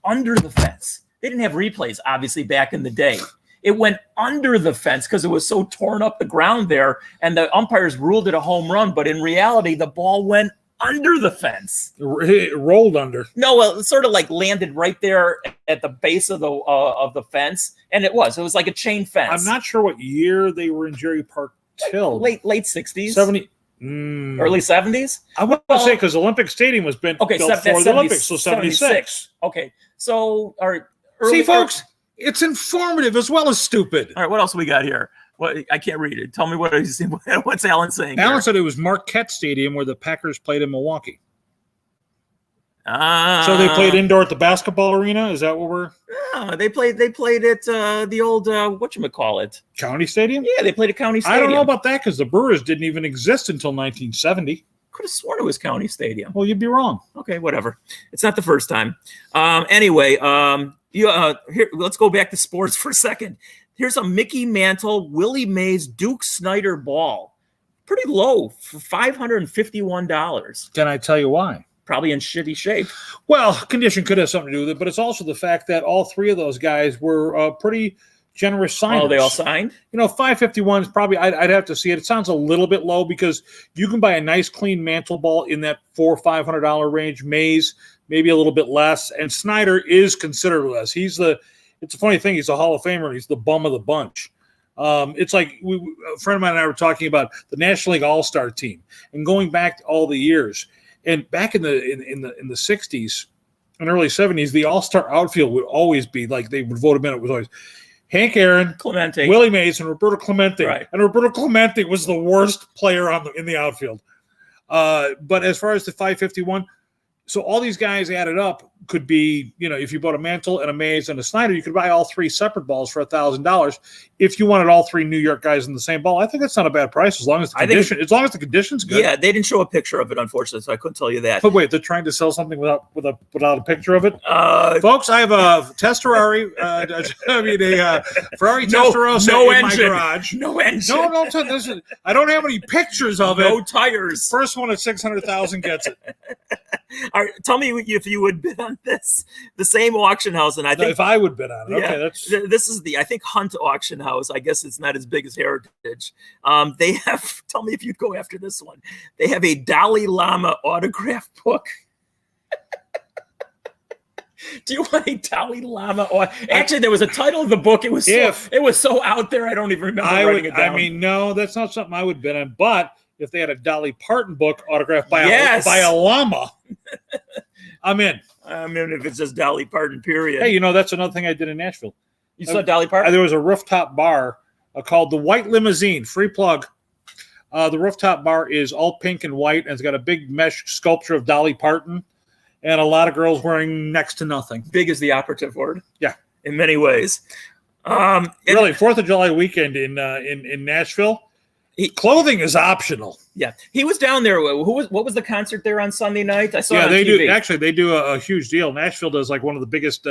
under the fence. They didn't have replays, obviously, back in the day. It went under the fence because it was so torn up the ground there, and the umpires ruled it a home run. But in reality, the ball went under the fence. It rolled under. No, well, it sort of like landed right there at the base of the fence, and it was like a chain fence. I'm not sure what year they were in Jerry Park till. Late 60s. 70. Early 70s? I want to say because Olympic Stadium was built before the Olympics, so 76. Okay, so see, folks, it's informative as well as stupid. All right, what else we got here? I can't read it. Tell me what's Alan saying. Alan said it was Marquette Stadium where the Packers played in Milwaukee. So they played indoor at the basketball arena? Is that what we're... No, they played at the old, whatchamacallit? County Stadium? Yeah, they played at County Stadium. I don't know about that because the Brewers didn't even exist until 1970. Could have sworn it was County Stadium. Well, you'd be wrong. Okay, whatever. It's not the first time. Anyway, here, let's go back to sports for a second. Here's a Mickey Mantle, Willie Mays, Duke Snyder ball. Pretty low for $551. Can I tell you why? Probably in shitty shape. Well, condition could have something to do with it, but it's also the fact that all three of those guys were pretty generous signers. Oh, they all signed? $551 is probably, I'd have to see it. It sounds a little bit low because you can buy a nice clean Mantle ball in that $400 or $500 range. Mays, maybe a little bit less. And Snyder is considered less. It's a funny thing. He's a Hall of Famer. And he's the bum of the bunch. It's like a friend of mine and I were talking about the National League All-Star team and going back to all the years. And back in the 60s and early 70s, the All-Star outfield would always be like they would vote him in. It was always Hank Aaron, Clemente, Willie Mays, and Roberto Clemente. Right. And Roberto Clemente was the worst player in the outfield. But as far as the 551, So all these guys added up could be, if you bought a Mantle and a Mays and a Snyder, you could buy all 3 separate balls for $1,000. If you wanted all 3 New York guys in the same ball, I think that's not a bad price as long as the condition's good. Yeah, they didn't show a picture of it, unfortunately, so I couldn't tell you that. But wait, they're trying to sell something without a picture of it, folks. I have a Testarossa, a Ferrari Testarossa in my garage. No engine. No. I don't have any pictures of it. No tires. First one at 600,000 gets it. All right, tell me if you would bid on this. The same auction house, and I think if I would bid on it. Yeah, Okay, this is I think Hunt auction house. I guess it's not as big as Heritage. They have. Tell me if you'd go after this one. They have a Dalai Lama autograph book. Do you want a Dalai Lama? Actually, there was a title of the book. It was so out there. I don't even remember writing it down. I mean, no, that's not something I would bid on. But if they had a Dolly Parton book autographed by a llama, I'm in. If it's just Dolly Parton, period. Hey, that's another thing I did in Nashville. You saw Dolly Parton? There was a rooftop bar called the White Limousine. Free plug. The rooftop bar is all pink and white, and it's got a big mesh sculpture of Dolly Parton, and a lot of girls wearing next to nothing. Big is the operative word. Yeah, in many ways. Really, 4th of July weekend in Nashville. Clothing is optional. Yeah, he was down there. What was the concert there on Sunday night? I saw. Yeah, it on they TV. do. Actually, they do a huge deal. Nashville does like one of the biggest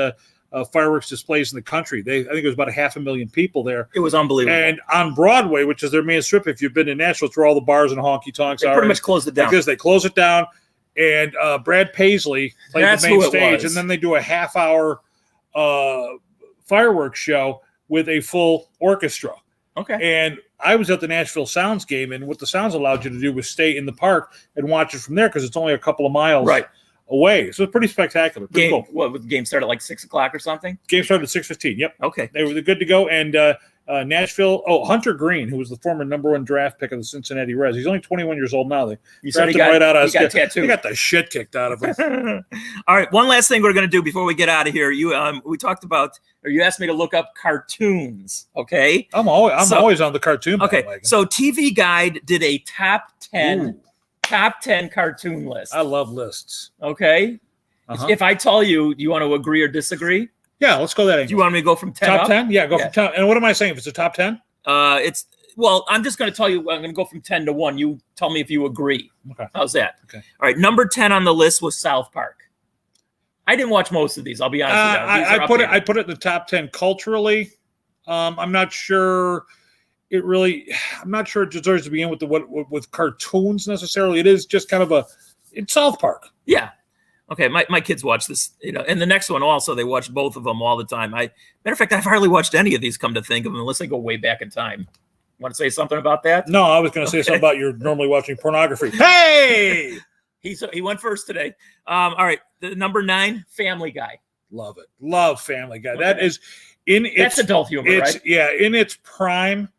fireworks displays in the country. I think it was about 500,000 people there. It was unbelievable. And on Broadway, which is their main strip, if you've been to Nashville, it's where all the bars and honky tonks are. They pretty much closed it down. Because they close it down, and Brad Paisley played the main stage, and then they do a half-hour fireworks show with a full orchestra. Okay. And I was at the Nashville Sounds game, and what the Sounds allowed you to do was stay in the park and watch it from there because it's only a couple of miles away. So it's pretty spectacular. Pretty cool. What, the game started at like 6 o'clock or something? Game started at 6:15. Yep. Okay. They were good to go. And Nashville, Hunter Green, who was the former #1 draft pick of the Cincinnati Reds. He's only 21 years old now. They drafted him right out of his tattooed. They got the shit kicked out of him. All right. One last thing we're going to do before we get out of here. We talked about, or you asked me to look up cartoons. Okay. I'm always on the cartoon. Okay. So TV Guide did a top 10 cartoon list. I love lists. Okay. If I tell you, do you want to agree or disagree? Yeah, let's go that angle. Do you want me to go from 10 top 10? Yeah, go from 10. And what am I saying? If it's a top 10? I'm just going to tell you, I'm going to go from 10 to 1. You tell me if you agree. Okay. How's that? Okay. All right. Number 10 on the list was South Park. I didn't watch most of these. I'll be honest with you. I put it in the top 10 culturally. I'm not sure it deserves to be in with cartoons necessarily. It is just kind of it's South Park. Yeah. Okay, my kids watch this, and the next one also, they watch both of them all the time. Matter of fact, I've hardly watched any of these, come to think of them, unless they go way back in time. Want to say something about that? No, I was going to say something about you're normally watching pornography. Hey! He went first today. All right, the number 9, Family Guy. Love it. Love Family Guy. Okay. That is that's adult humor, right? Yeah, in its prime,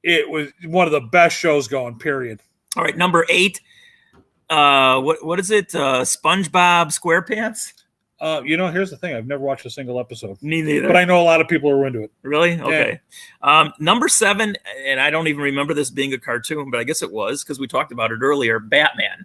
it was one of the best shows going, period. All right, number 8. What is it? SpongeBob SquarePants? Here's the thing. I've never watched a single episode. Me neither. But I know a lot of people are into it. Really? Okay. Yeah. Number 7, and I don't even remember this being a cartoon, but I guess it was because we talked about it earlier, Batman.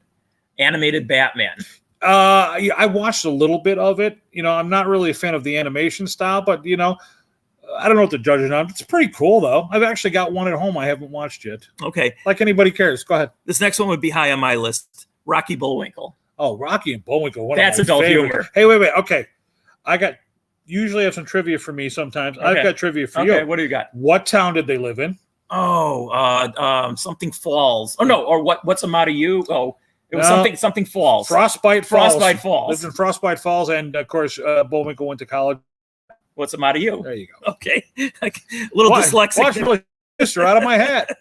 Animated Batman. I watched a little bit of it. I'm not really a fan of the animation style, but, I don't know what the judging on. It's pretty cool, though. I've actually got one at home I haven't watched yet. Okay. Like anybody cares. Go ahead. This next one would be high on my list. Rocky Bullwinkle. Oh, Rocky and Bullwinkle. That's adult humor. Hey, wait. Okay. Usually have some trivia for me sometimes. Okay. I've got trivia for you. Okay, what do you got? What town did they live in? Oh, something Falls. Oh, no. Or what's a motto you? Oh, it was something Falls. Frostbite Falls. Lived in Frostbite Falls. And, of course, Bullwinkle went to college. What's the matter you? There you go. Okay. A little dyslexic. Watch really Mr. out of my hat.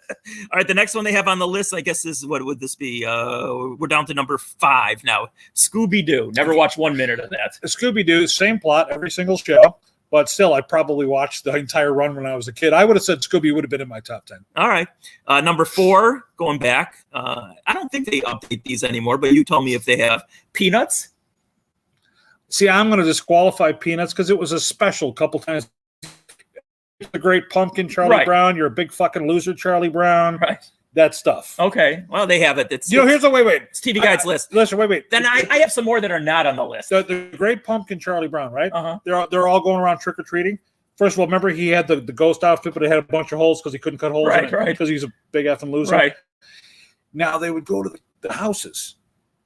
All right, the next one they have on the list, I guess what would this be? We're down to number 5 now. Scooby-Doo. Never watched 1 minute of that. Scooby-Doo, same plot, every single show. But still, I probably watched the entire run when I was a kid. I would have said Scooby would have been in my top 10. All right. Number 4, going back. I don't think they update these anymore, but you tell me if they have. Peanuts. See, I'm going to disqualify Peanuts because it was a special couple times. The Great Pumpkin, Charlie Brown. You're a big fucking loser, Charlie Brown. Right. that stuff. Okay. Well, they have it. It's here's the wait. It's TV Guide's list. Listen, wait. Then I have some more that are not on the list. The Great Pumpkin, Charlie Brown, right? Uh-huh. They're all going around trick or treating. First of all, remember he had the ghost outfit, but it had a bunch of holes because he couldn't cut holes in it because he's a big effing loser. Right. Now they would go to the houses,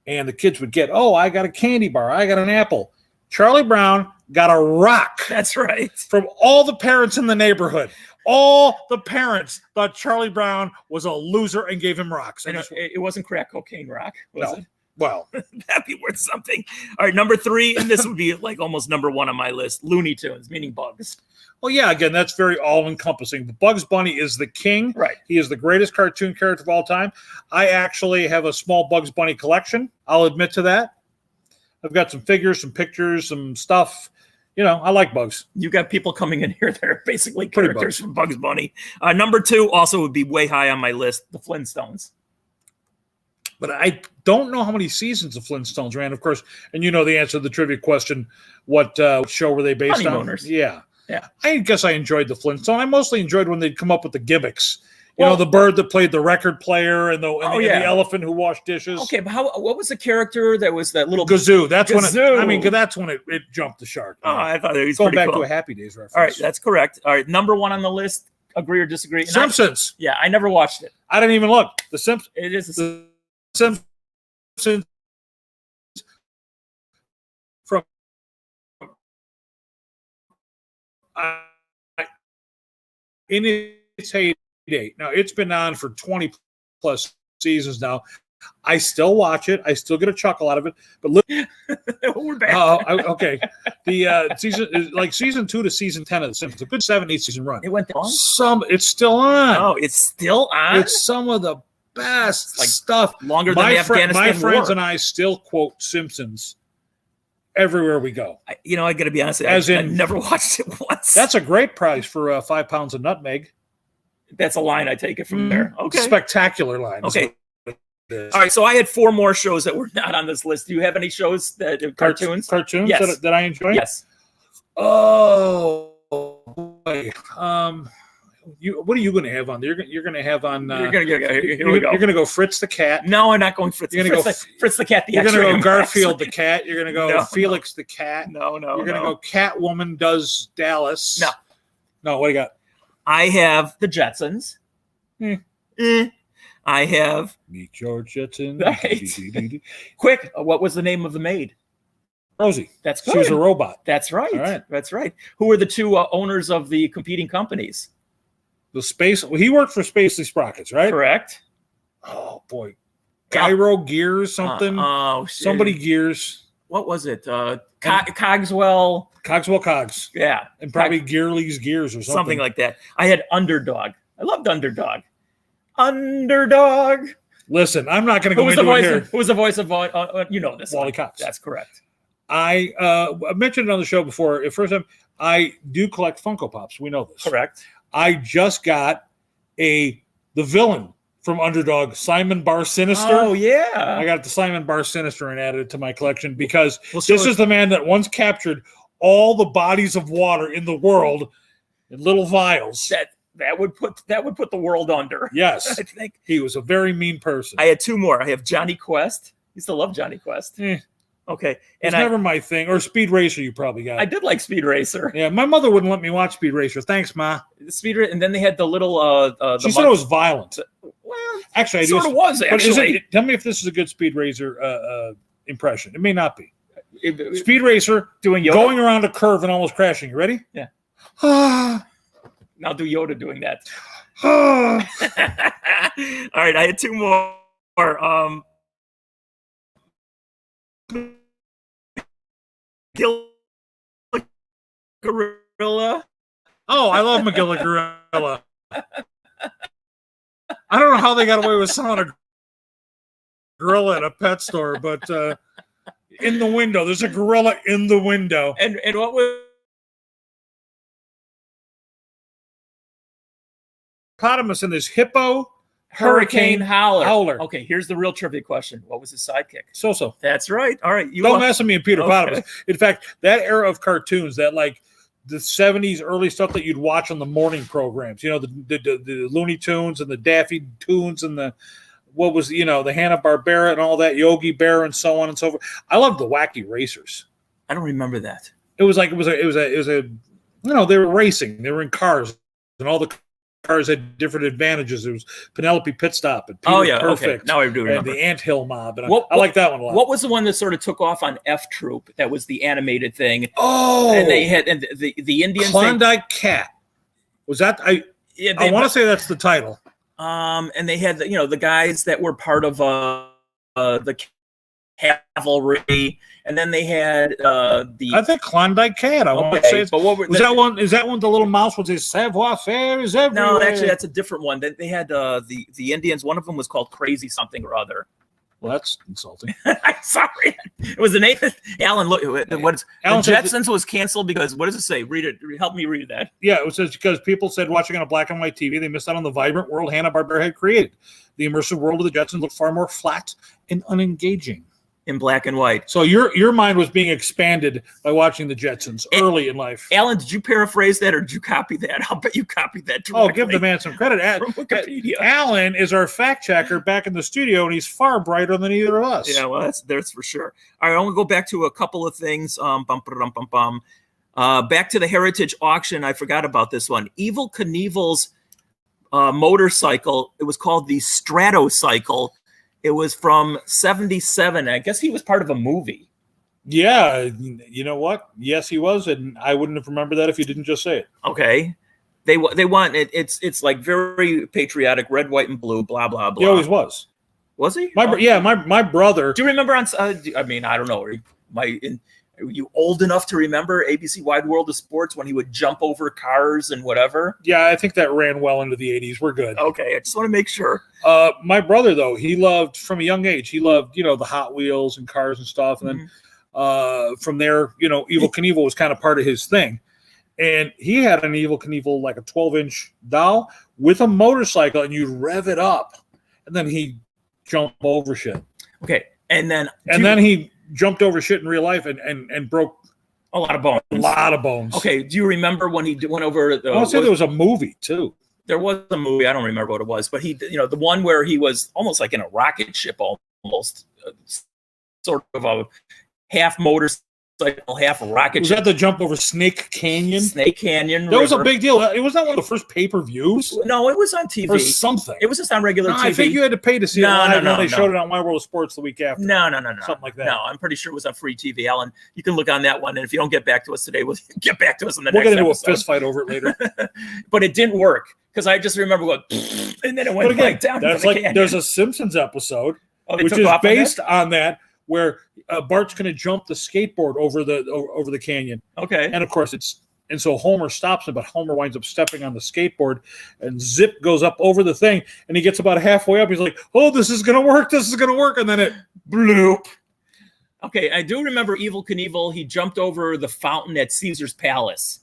and the kids would get, I got a candy bar, I got an apple. Charlie Brown got a rock. That's right. From all the parents in the neighborhood. All the parents thought Charlie Brown was a loser and gave him rocks. And it wasn't crack cocaine rock, was it? Well, that'd be worth something. All right, number 3, and this would be like almost number 1 on my list. Looney Tunes, meaning Bugs. Well, yeah, again, that's very all-encompassing. The Bugs Bunny is the king. Right. He is the greatest cartoon character of all time. I actually have a small Bugs Bunny collection. I'll admit to that. I've got some figures, some pictures, some stuff. I like Bugs. You got people coming in here that are basically characters from Bugs Bunny. Number 2 also would be way high on my list, the Flintstones. But I don't know how many seasons of Flintstones ran, of course. And you know the answer to the trivia question, what show were they based on? Honeymooners. Yeah. Yeah. I guess I enjoyed the Flintstones. I mostly enjoyed when they'd come up with the gimmicks. The bird that played the record player and the elephant who washed dishes. Okay, but what was the character that was that little Gazoo? That's Gazoo. that's when it jumped the shark. Oh, I thought it was going back cool. to a Happy Days reference. All right, that's correct. All right, number 1 on the list. Agree or disagree? Simpsons. I never watched it. I didn't even look. The Simpsons. It is the Simpsons from in its heyday. Now it's been on for 20 plus seasons now. I still watch it. I still get a chuckle out of it. But look, we're back. Okay. The season is like season 2 to season 10 of The Simpsons. A good 7-8 season run. It went on. It's still on. Oh, it's still on. It's some of the best stuff. Longer than the Afghanistan My friends war. and I still quote Simpsons everywhere we go. I got to be honest. I never watched it once. That's a great price for 5 pounds of nutmeg. That's a line I take it from there. Okay. Spectacular line. Okay. All right, so I had 4 more shows that were not on this list. Do you have any shows that cartoons? Cartoons yes. that I enjoy? Yes. Oh boy. What are you going to have on there? You're going to have on. You're going to go. Here we go. You're going to go Fritz the cat. No, I'm not going Fritz. You're going to go Fritz the cat. You're going to go Garfield the cat. You're going to go Felix the cat. No. You're going to go Catwoman does Dallas. No. What do you got? I have the Jetsons. I have Meet your Jetsons. Right. Quick, what was the name of the maid? Rosie. That's good. She was a robot. That's right. All right. That's right. Who were the 2 owners of the competing companies? He worked for Spacely Sprockets, right? Correct. Oh boy, Gyro Gears something. Somebody Gears. What was it? Cogswell. Cogs. Yeah, and probably Gearly's Gears or something like that. I had Underdog. I loved Underdog. Underdog. Listen, I'm not going to go into it here. Who was the voice of this? Wally Cox. That's correct. I mentioned it on the show before. First time, I do collect Funko Pops. We know this. Correct. I just got the villain from Underdog, Simon Bar Sinister. Oh, yeah. I got the Simon Bar Sinister and added it to my collection because this is the man that once captured all the bodies of water in the world in little vials. That would put the world under. Yes. I think. He was a very mean person. I had 2 more. I have Johnny Quest. I used to love Johnny Quest. Okay. It's never my thing. Or Speed Racer, you probably got. I did like Speed Racer. Yeah, my mother wouldn't let me watch Speed Racer. Thanks, Ma. And then they had the little. She said it was violent. Well, actually, I sort of was. Actually, tell me if this is a good Speed Racer impression. It may not be. Speed Racer doing Yoda? Going around a curve and almost crashing. You ready? Yeah. Now do Yoda doing that. All right, I had 2 more. Gorilla. Oh, I love Magilla Gorilla. I don't know how they got away with selling a gorilla at a pet store, but in the window, there's a gorilla in the window. And what was hippopotamus and this hippo Hurricane Howler. Okay, here's the real trivia question. What was his sidekick? So. That's right. All right. Don't mess with me and Peter Potamus. In fact, that era of cartoons, that like the 70s early stuff that you'd watch on the morning programs. You know, the Looney Tunes and the Daffy Tunes and the the Hanna-Barbera and all that, Yogi Bear and so on and so forth. I loved the Wacky Racers. I don't remember that. It was they were racing. They were in cars, and all the cars had different advantages. It was Penelope Pitstop and Peter Perfect. Okay. Now I do remember. And the Anthill Mob. And I like that one a lot. What was the one that sort of took off on F Troop? That was the animated thing. Oh, and they had the Indians. Klondike Cat. Was that I want to say that's the title. And they had the guys that were part of the cavalry, and then they had I think Klondike Cat. I want to say but what was that one? Is that one the little mouse with his savoir faire is everywhere? No, actually, that's a different one. They had the Indians. One of them was called Crazy something or other. Well, that's insulting. I'm sorry. It was the name. Alan, look. What's Alan the Jetsons was canceled because what does it say? Read it. Help me read that. Yeah, it was because people said watching on a black and white TV, they missed out on the vibrant world Hanna-Barbera had created. The immersive world of the Jetsons looked far more flat and unengaging in black and white. So your mind was being expanded by watching the Jetsons early in life. Alan, did you paraphrase that or did you copy that? I'll bet you copied that directly. Oh, give the man some credit. From Wikipedia. Alan is our fact checker back in the studio, and he's far brighter than either of us. Yeah, well, that's for sure. All right, I want to go back to a couple of things. Back to the Heritage auction. I forgot about this one. Evel Knievel's motorcycle. It was called the Stratocycle. It was from 1977. I guess he was part of a movie. Yeah, you know what? Yes, he was, and I wouldn't have remembered that if you didn't just say it. Okay, they want it. It's like very patriotic, red, white, and blue. Blah blah blah. He always was. Was he? My brother. Do you remember on? I mean, I don't know. Are you old enough to remember ABC Wide World of Sports when he would jump over cars and whatever? Yeah, I think that ran well into the 80s. We're good. Okay, I just want to make sure. My brother, though, he loved, from a young age, he loved, the Hot Wheels and cars and stuff. And then from there, Evel Knievel was kind of part of his thing. And he had an Evel Knievel, like a 12-inch doll with a motorcycle, and you'd rev it up. And then he'd jump over shit. Okay, and then he jumped over shit in real life and broke a lot of bones. A lot of bones. Okay, do you remember when he went over? I want to say there was a movie too. There was a movie. I don't remember what it was, but he, the one where he was almost like in a rocket ship, almost sort of a half motorcycle, half rocket ship. Was that the jump over Snake Canyon? Snake Canyon. That was a big deal. It was not one of the first pay-per-views. No, it was on TV or something. It was just on regular TV. I think you had to pay to see it live when they showed it on My World of Sports the week after. No. Something like that. No, I'm pretty sure it was on free TV, Alan. You can look on that one, and if you don't get back to us today, we'll get back to us in the next episode. We'll get into episode. a fist fight over it later. But it didn't work because I just remember going, and then it went back down. That's like canyon. There's a Simpsons episode which is based on that, where Bart's going to jump the skateboard over the canyon. Okay. And of course so Homer stops him, but Homer winds up stepping on the skateboard, and Zip goes up over the thing, and he gets about halfway up. He's like, "Oh, this is going to work. This is going to work." And then it bloop. Okay, I do remember Evel Knievel. He jumped over the fountain at Caesar's Palace.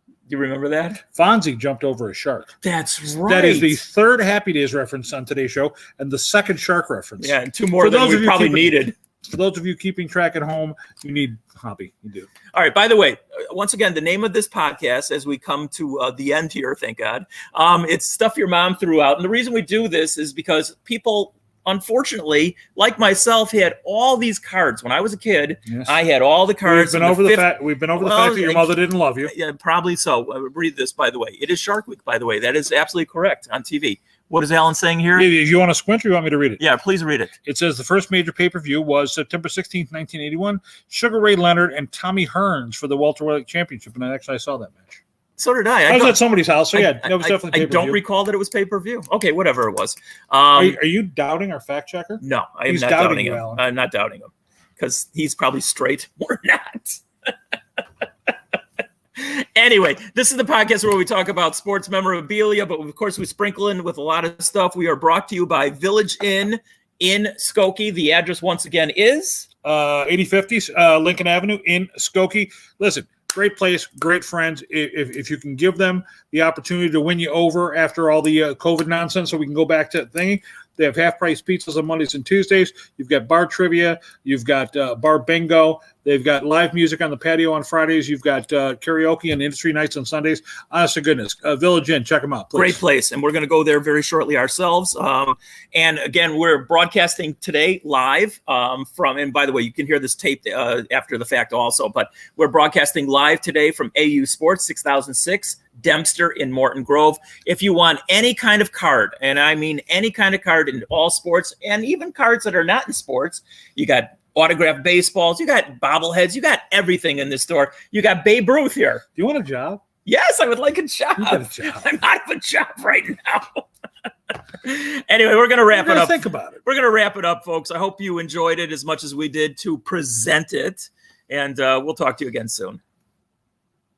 Do you remember that? Fonzie jumped over a shark. That's right. That is the third Happy Days reference on today's show, and the second shark reference. Yeah, and two more than we probably needed. For those of you keeping track at home, you need hobby. You do. All right. By the way, once again, the name of this podcast, as we come to the end here, thank God, it's Stuff Your Mom Threw Out. And the reason we do this is because people, unfortunately, like myself, had all these cards. When I was a kid, yes. I had all the cards. We've been over the fact that your mother didn't love you. Yeah, probably so. Read this, by the way. It is Shark Week, by the way. That is absolutely correct on TV. What is Alan saying here? If you want to squint or you want me to read it? Yeah, please read it. It says the first major pay-per-view was September 16th, 1981. Sugar Ray Leonard and Tommy Hearns for the welterweight championship. And I saw that match. So did I. I was at somebody's house, so yeah, that was definitely pay-per-view. I don't recall that it was pay-per-view. Okay, whatever it was. Are you doubting our fact checker? No, I am not doubting him. I'm not doubting him because he's probably straight. We're not. Anyway, this is the podcast where we talk about sports memorabilia, but of course we sprinkle in with a lot of stuff. We are brought to you by Village Inn in Skokie. The address once again is 8050 Lincoln Avenue in Skokie. Listen, great place, great friends. If you can give them the opportunity to win you over after all the COVID nonsense, so we can go back to thinking. They have half-price pizzas on Mondays and Tuesdays. You've got bar trivia. You've got bar bingo. They've got live music on the patio on Fridays. You've got karaoke and industry nights on Sundays. Honest to goodness, Village Inn, check them out, please. Great place, and we're going to go there very shortly ourselves. And again, we're broadcasting today live from. And by the way, you can hear this tape after the fact also. But we're broadcasting live today from AU Sports 6006 Dempster in Morton Grove. If you want any kind of card, and I mean any kind of card in all sports, and even cards that are not in sports, you got autographed baseballs, you got bobbleheads, you got everything in this store. You got Babe Ruth here. Do you want a job? Yes, I would like a job. You got a job. I'm out of a job right now. Anyway, we're going to wrap it up. Think about it. We're going to wrap it up, folks. I hope you enjoyed it as much as we did to present it. And we'll talk to you again soon.